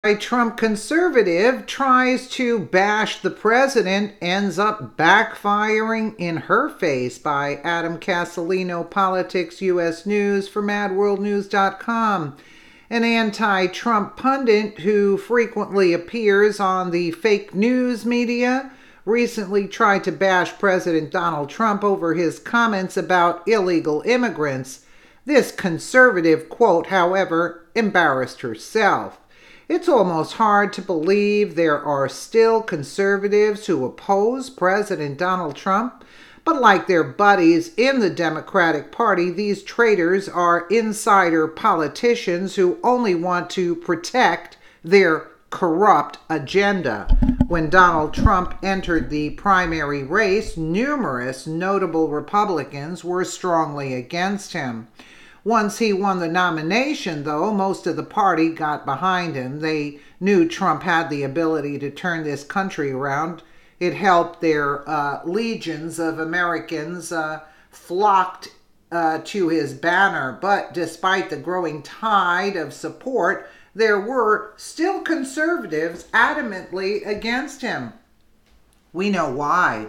A Trump conservative tries to bash the president, ends up backfiring in her face, by Adam Castellino, Politics US News for MadWorldNews.com. An anti-Trump pundit who frequently appears on the fake news media recently tried to bash President Donald Trump over his comments about illegal immigrants. This conservative quote, however, embarrassed herself. It's almost hard to believe there are still conservatives who oppose President Donald Trump, but like their buddies in the Democratic Party, these traitors are insider politicians who only want to protect their corrupt agenda. When Donald Trump entered the primary race, numerous notable Republicans were strongly against him. Once he won the nomination, though, most of the party got behind him. They knew Trump had the ability to turn this country around. It helped their legions of Americans flocked to his banner. But despite the growing tide of support, there were still conservatives adamantly against him. We know why.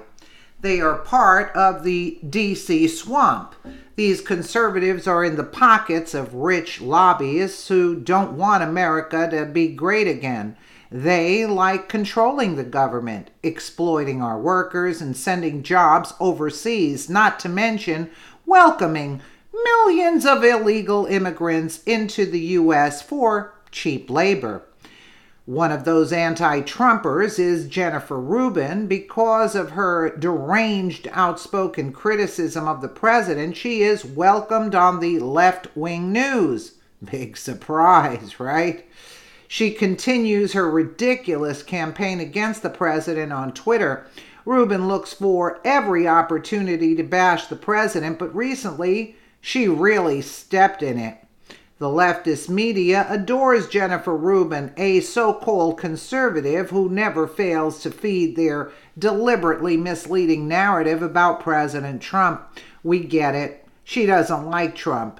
They are part of the D.C. swamp. These conservatives are in the pockets of rich lobbyists who don't want America to be great again. They like controlling the government, exploiting our workers, and sending jobs overseas, not to mention welcoming millions of illegal immigrants into the U.S. for cheap labor. One of those anti-Trumpers is Jennifer Rubin. Because of her deranged, outspoken criticism of the president, she is welcomed on the left-wing news. Big surprise, right? She continues her ridiculous campaign against the president on Twitter. Rubin looks for every opportunity to bash the president, but recently she really stepped in it. The leftist media adores Jennifer Rubin, a so-called conservative who never fails to feed their deliberately misleading narrative about President Trump. We get it. She doesn't like Trump.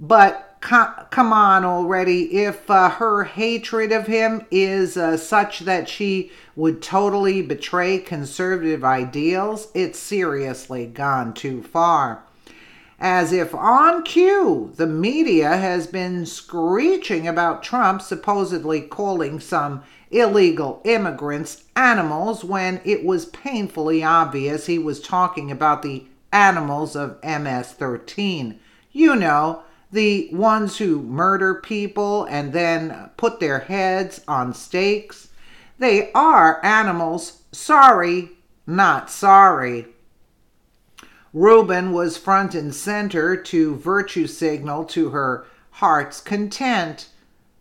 But come on already. If her hatred of him is such that she would totally betray conservative ideals, it's seriously gone too far. As if on cue, the media has been screeching about Trump supposedly calling some illegal immigrants animals when it was painfully obvious he was talking about the animals of MS-13. You know, the ones who murder people and then put their heads on stakes. They are animals. Sorry, not sorry. Rubin was front and center to virtue signal to her heart's content.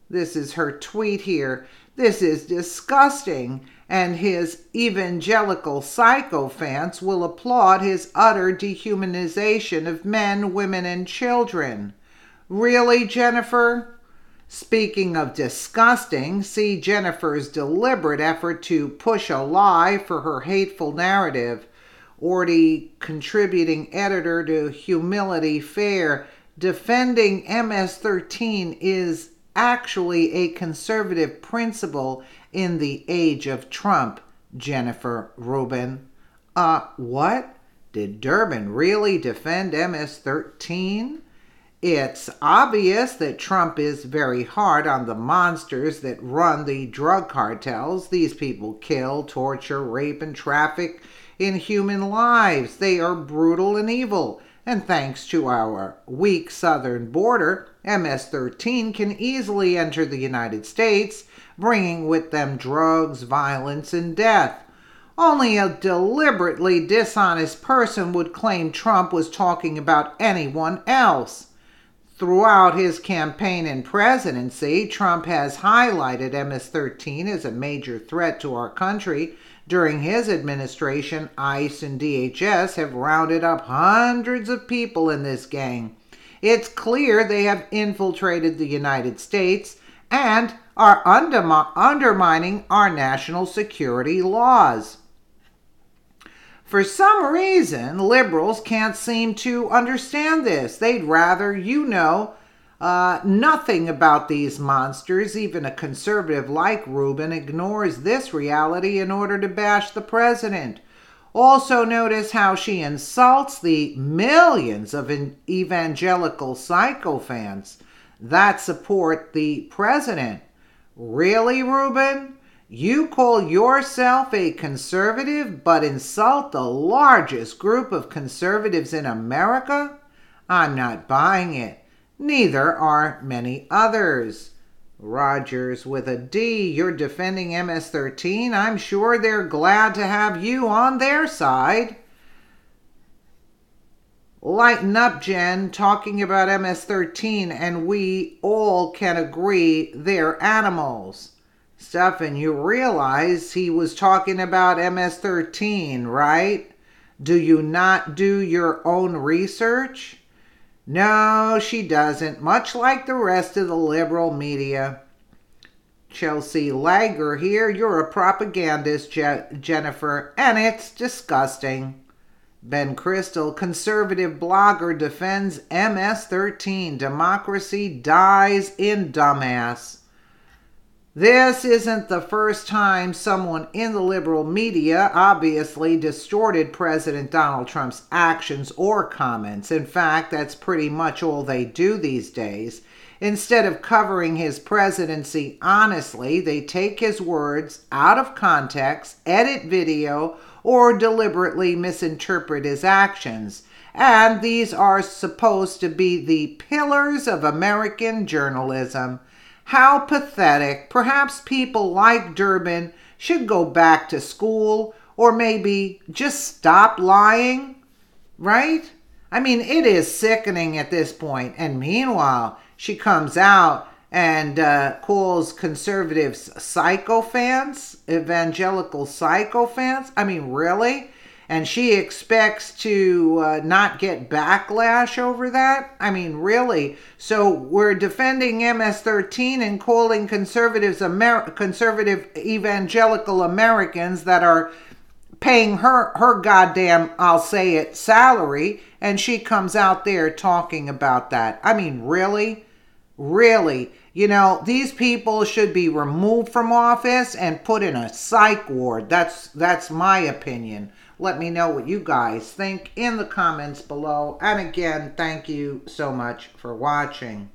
This is her tweet here. This is disgusting, and his evangelical sycophants will applaud his utter dehumanization of men, women, and children. Really, Jennifer? Speaking of disgusting, see Jennifer's deliberate effort to push a lie for her hateful narrative. Already contributing editor to Humility Fair, defending MS-13 is actually a conservative principle in the age of Trump, Jennifer Rubin. What? Did Durbin really defend MS-13? It's obvious that Trump is very hard on the monsters that run the drug cartels. These people kill, torture, rape, and traffic in human lives. They are brutal and evil. And thanks to our weak southern border, MS-13 can easily enter the United States, bringing with them drugs, violence, and death. Only a deliberately dishonest person would claim Trump was talking about anyone else. Throughout his campaign and presidency, Trump has highlighted MS-13 as a major threat to our country. During his administration, ICE and DHS have rounded up hundreds of people in this gang. It's clear they have infiltrated the United States and are undermining our national security laws. For some reason, liberals can't seem to understand this. They'd rather, Nothing about these monsters, even a conservative like Rubin, ignores this reality in order to bash the president. Also, notice how she insults the millions of evangelical sycophants that support the president. Really, Rubin? You call yourself a conservative but insult the largest group of conservatives in America? I'm not buying it. Neither are many others. Rogers with a D, you're defending MS-13. I'm sure they're glad to have you on their side. Lighten up, Jen, talking about MS-13, and we all can agree they're animals. Stefan, you realize he was talking about MS-13, right? Do you not do your own research? No, she doesn't, much like the rest of the liberal media. Chelsea Lager here, you're a propagandist, Jennifer, and it's disgusting. Ben Crystal, conservative blogger, defends MS-13. Democracy dies in dumbass. This isn't the first time someone in the liberal media obviously distorted President Donald Trump's actions or comments. In fact, that's pretty much all they do these days. Instead of covering his presidency honestly, they take his words out of context, edit video, or deliberately misinterpret his actions. And these are supposed to be the pillars of American journalism. How pathetic. Perhaps people like Durbin should go back to school or maybe just stop lying, right? I mean, it is sickening at this point. And meanwhile, she comes out and calls conservatives sycophants, evangelical sycophants. I mean, really? And she expects to not get backlash over that? I mean, really? So we're defending MS-13 and calling conservative evangelical Americans that are paying her goddamn, I'll say it, salary, and she comes out there talking about that. I mean, really? Really? You know, these people should be removed from office and put in a psych ward. That's my opinion. Let me know what you guys think in the comments below. And again, thank you so much for watching.